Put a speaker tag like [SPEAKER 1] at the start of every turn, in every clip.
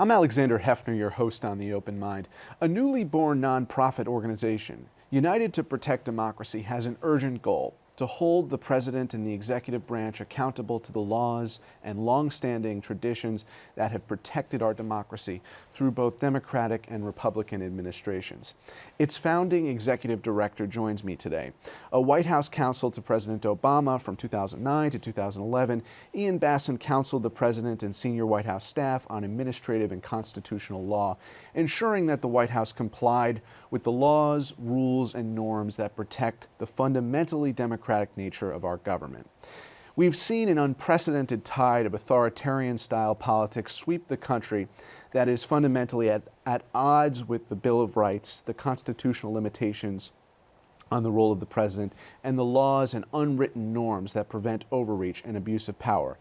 [SPEAKER 1] I'm Alexander Hefner, your host on The Open Mind. A newly born nonprofit organization, United to Protect Democracy, has an urgent goal: to hold the president and the executive branch accountable to the laws and long-standing traditions that have protected our democracy through both Democratic and Republican administrations. Its founding executive director joins me today. A White House counsel to President Obama from 2009 to 2011, Ian Bassin counseled the president and senior White House staff on administrative and constitutional law, ensuring that the White House complied with the laws, rules, and norms that protect the fundamentally democratic nature of our government. We've seen an unprecedented tide of authoritarian-style politics sweep the country that is fundamentally at odds with the Bill of Rights, the constitutional limitations on the role of the president, and the laws and unwritten norms that prevent overreach and abuse of power.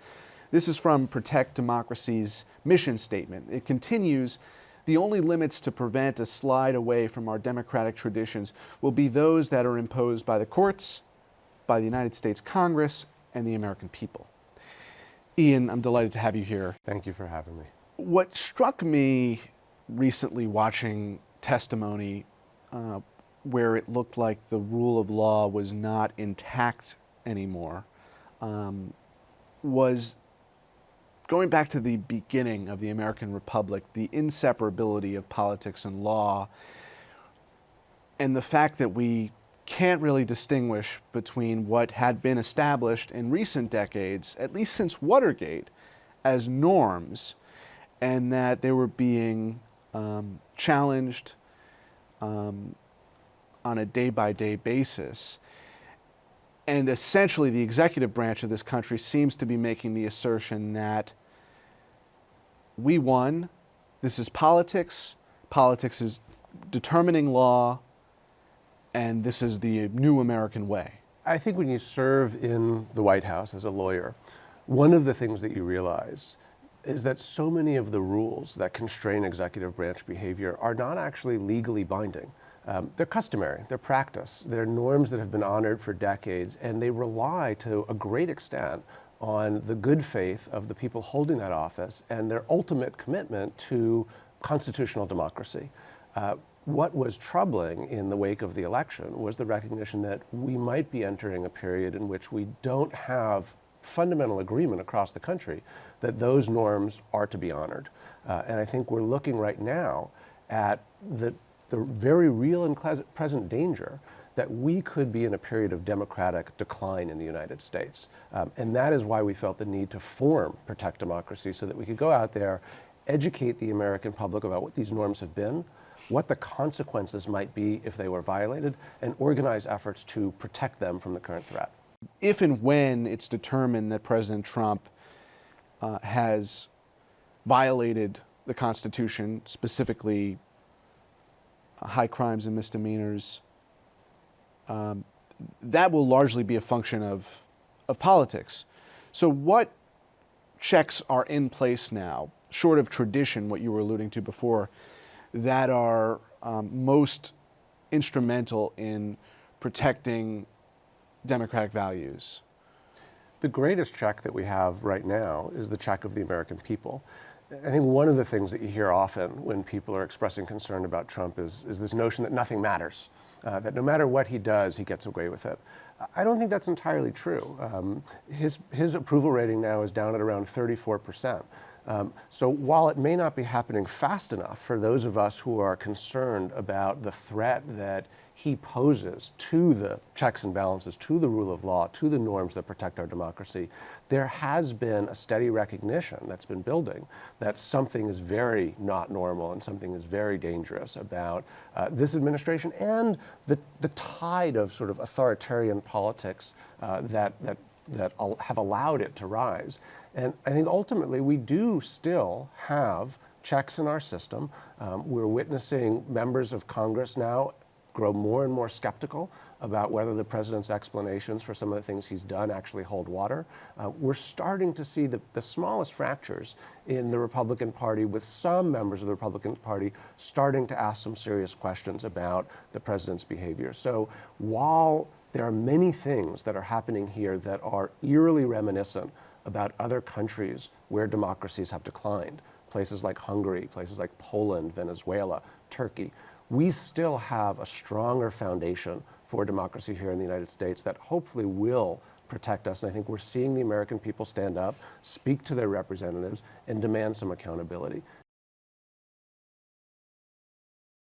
[SPEAKER 1] This is from Protect Democracy's mission statement. It continues: the only limits to prevent a slide away from our democratic traditions will be those that are imposed by the courts, by the United States Congress, and the American people. Ian, I'm delighted to have you here.
[SPEAKER 2] Thank you for having me.
[SPEAKER 1] What struck me recently watching testimony where it looked like the rule of law was not intact anymore was going back to the beginning of the American Republic, the inseparability of politics and law, and the fact that we can't really distinguish between what had been established in recent decades, at least since Watergate, as norms, and that they were being challenged on a day-by-day basis. And essentially, the executive branch of this country seems to be making the assertion that we won, this is politics, politics is determining law, and this is the new American way.
[SPEAKER 2] I think when you serve in the White House as a lawyer, one of the things that you realize is that so many of the rules that constrain executive branch behavior are not actually legally binding. They're customary, they're practice, they're norms that have been honored for decades, and they rely to a great extent on the good faith of the people holding that office and their ultimate commitment to constitutional democracy. What was troubling in the wake of the election was the recognition that we might be entering a period in which we don't have fundamental agreement across the country that those norms are to be honored. And I think we're looking right now at the very real and present danger that we could be in a period of democratic decline in the United States. And that is why we felt the need to form Protect Democracy, so that we could go out there, educate the American public about what these norms have been, what the consequences might be if they were violated, and organize efforts to protect them from the current threat.
[SPEAKER 1] If and when it's determined that President Trump has violated the Constitution, specifically high crimes and misdemeanors, that will largely be a function of politics. So what checks are in place now, short of tradition, what you were alluding to before, that are most instrumental in protecting democratic values?
[SPEAKER 2] The greatest check that we have right now is the check of the American people. I think one of the things that you hear often when people are expressing concern about Trump is this notion that nothing matters, that no matter what he does, he gets away with it. I don't think that's entirely true. His approval rating now is down at around 34%. So while it may not be happening fast enough for those of us who are concerned about the threat that he poses to the checks and balances, to the rule of law, to the norms that protect our democracy, there has been a steady recognition that's been building that something is very not normal and something is very dangerous about this administration and the tide of sort of authoritarian politics that have allowed it to rise. And I think ultimately we do still have checks in our system. We're witnessing members of Congress now grow more and more skeptical about whether the president's explanations for some of the things he's done actually hold water. We're starting to see the smallest fractures in the Republican Party, with some members of the Republican Party starting to ask some serious questions about the president's behavior. So while there are many things that are happening here that are eerily reminiscent about other countries where democracies have declined, places like Hungary, places like Poland, Venezuela, Turkey, we still have a stronger foundation for democracy here in the United States that hopefully will protect us. And I think we're seeing the American people stand up, speak to their representatives, and demand some accountability.